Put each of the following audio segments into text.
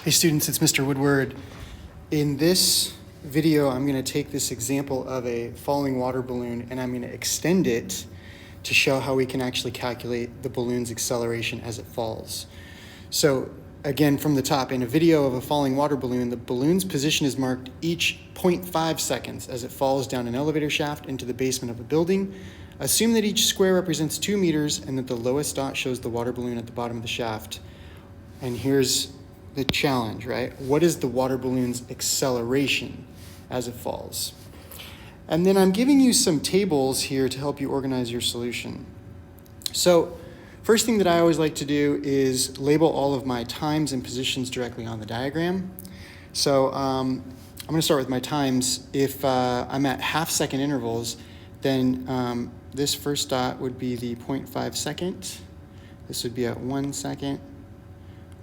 Hey students, it's Mr. Woodward. In this video, I'm going to take this example of a falling water balloon and I'm going to extend it to show how we can actually calculate the balloon's acceleration as it falls. So again, from the top, in a video of a falling water balloon, the balloon's position is marked each 0.5 seconds as it falls down an elevator shaft into the basement of a building. Assume that each square represents 2 meters and that the lowest dot shows the water balloon at the bottom of the shaft. And here's the challenge, right? What is the water balloon's acceleration as it falls? And then I'm giving you some tables here to help you organize your solution. So first thing that I always like to do is label all of my times and positions directly on the diagram. So I'm going to start with my times. If I'm at half-second intervals, then this first dot would be the 0.5 second. This would be at 1 second.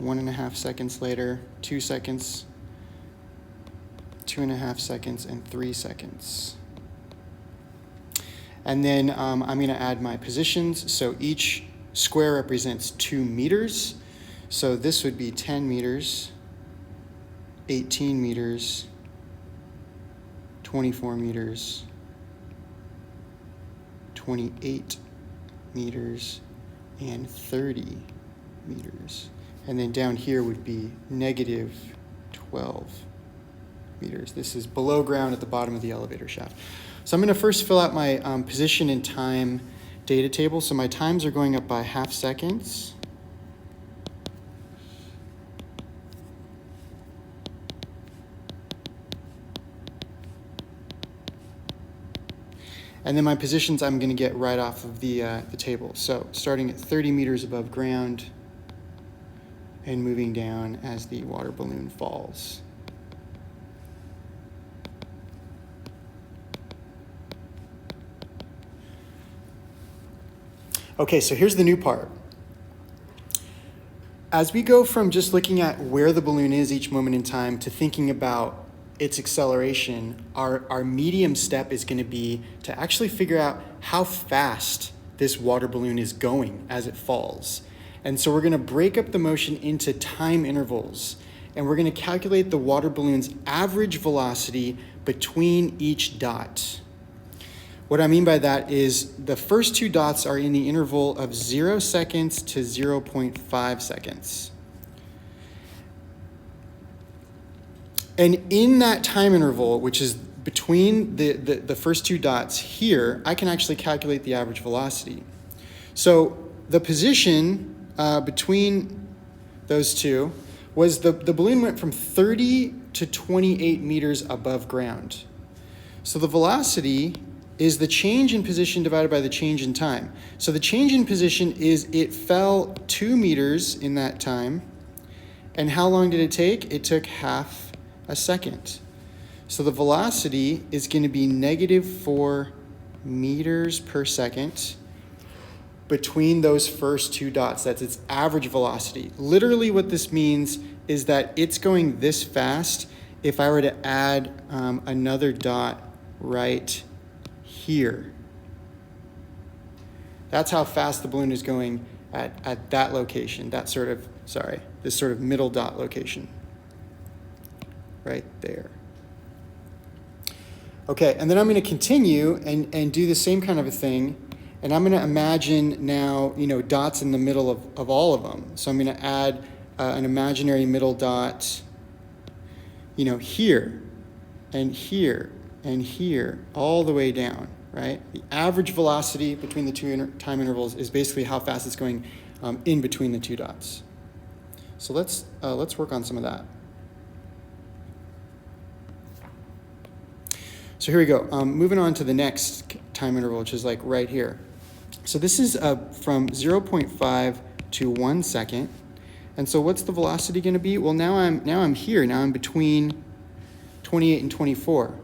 1.5 seconds later, 2 seconds, 2.5 seconds, and 3 seconds. And then I'm going to add my positions. So each square represents 2 meters. So this would be 10 meters, 18 meters, 24 meters, 28 meters, and 30 meters. And then down here would be negative 12 meters. This is below ground at the bottom of the elevator shaft. So I'm going to first fill out my position and time data table. So my times are going up by half seconds. And then my positions I'm going to get right off of the table. So starting at 30 meters above ground, and moving down as the water balloon falls. Okay, so here's the new part. As we go from just looking at where the balloon is each moment in time to thinking about its acceleration, our medium step is going to be to actually figure out how fast this water balloon is going as it falls. And so we're going to break up the motion into time intervals, and we're going to calculate the water balloon's average velocity between each dot. What I mean by that is the first 2 dots are in the interval of 0 seconds to 0.5 seconds. And in that time interval, which is between the first 2 dots here, I can actually calculate the average velocity. So the position between those two was the balloon went from 30 to 28 meters above ground. So the velocity is the change in position divided by the change in time. So the change in position is it fell 2 meters in that time. And how long did it take? It took half a second. So the velocity is going to be negative 4 meters per second between those first 2 dots. That's its average velocity. Literally what this means is that it's going this fast if I were to add another dot right here. That's how fast the balloon is going at that location, this sort of middle dot location, right there. Okay, and then I'm going to continue and do the same kind of a thing. And I'm going to imagine now, dots in the middle of all of them. So I'm going to add an imaginary middle dot, here and here and here, all the way down, right? The average velocity between the 2 time intervals is basically how fast it's going in between the 2 dots. So let's work on some of that. So here we go. Moving on to the next time interval, which is like right here. So this is from 0.5 to 1 second. And so what's the velocity going to be? Well, now I'm here. Now I'm between 28 and 24.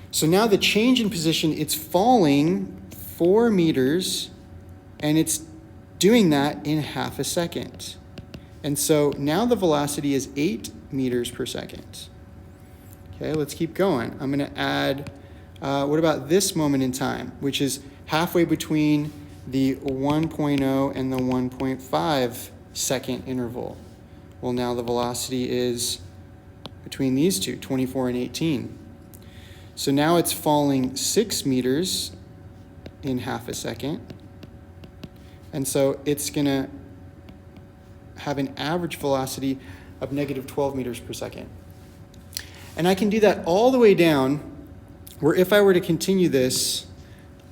So now the change in position, it's falling 4 meters, and it's doing that in half a second. And so now the velocity is 8 meters per second. Okay, let's keep going. I'm going to add, what about this moment in time, which is halfway between the 1.0 and the 1.5 second interval. Well, now the velocity is between these two, 24 and 18. So now it's falling 6 meters in half a second. And so it's going to have an average velocity of negative 12 meters per second. And I can do that all the way down, where if I were to continue this,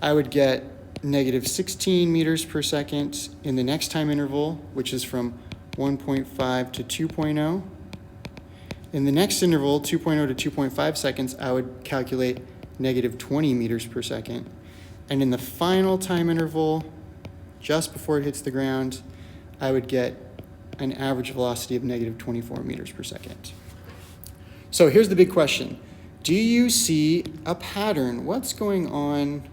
I would get negative 16 meters per second in the next time interval, which is from 1.5 to 2.0. In the next interval, 2.0 to 2.5 seconds, I would calculate negative 20 meters per second. And in the final time interval, just before it hits the ground, I would get an average velocity of negative 24 meters per second. So here's the big question. Do you see a pattern? What's going on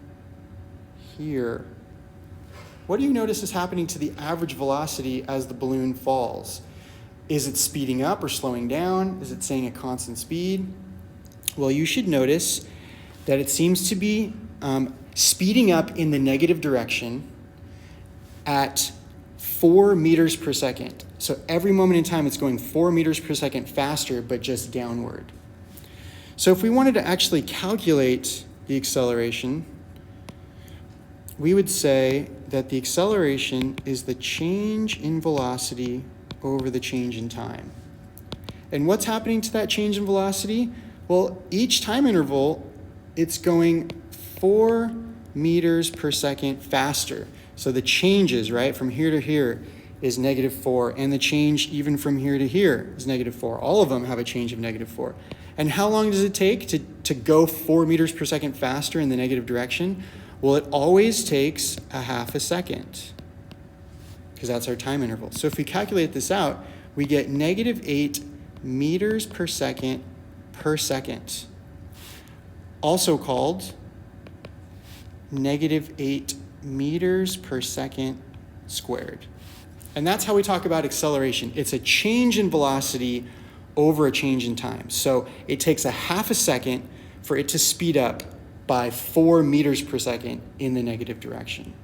here? What do you notice is happening to the average velocity as the balloon falls? Is it speeding up or slowing down? Is it staying at constant speed? Well, you should notice that it seems to be speeding up in the negative direction at 4 meters per second. So every moment in time, it's going 4 meters per second faster, but just downward. So if we wanted to actually calculate the acceleration, we would say that the acceleration is the change in velocity over the change in time. And what's happening to that change in velocity? Well, each time interval, it's going 4 meters per second faster. So the changes, right, from here to here is negative 4, and the change even from here to here is negative 4. All of them have a change of negative 4. And how long does it take to go 4 meters per second faster in the negative direction? Well, it always takes a half a second, because that's our time interval. So if we calculate this out, we get negative 8 meters per second, also called negative 8 meters per second squared. And that's how we talk about acceleration. It's a change in velocity over a change in time. So it takes a half a second for it to speed up by 4 meters per second in the negative direction.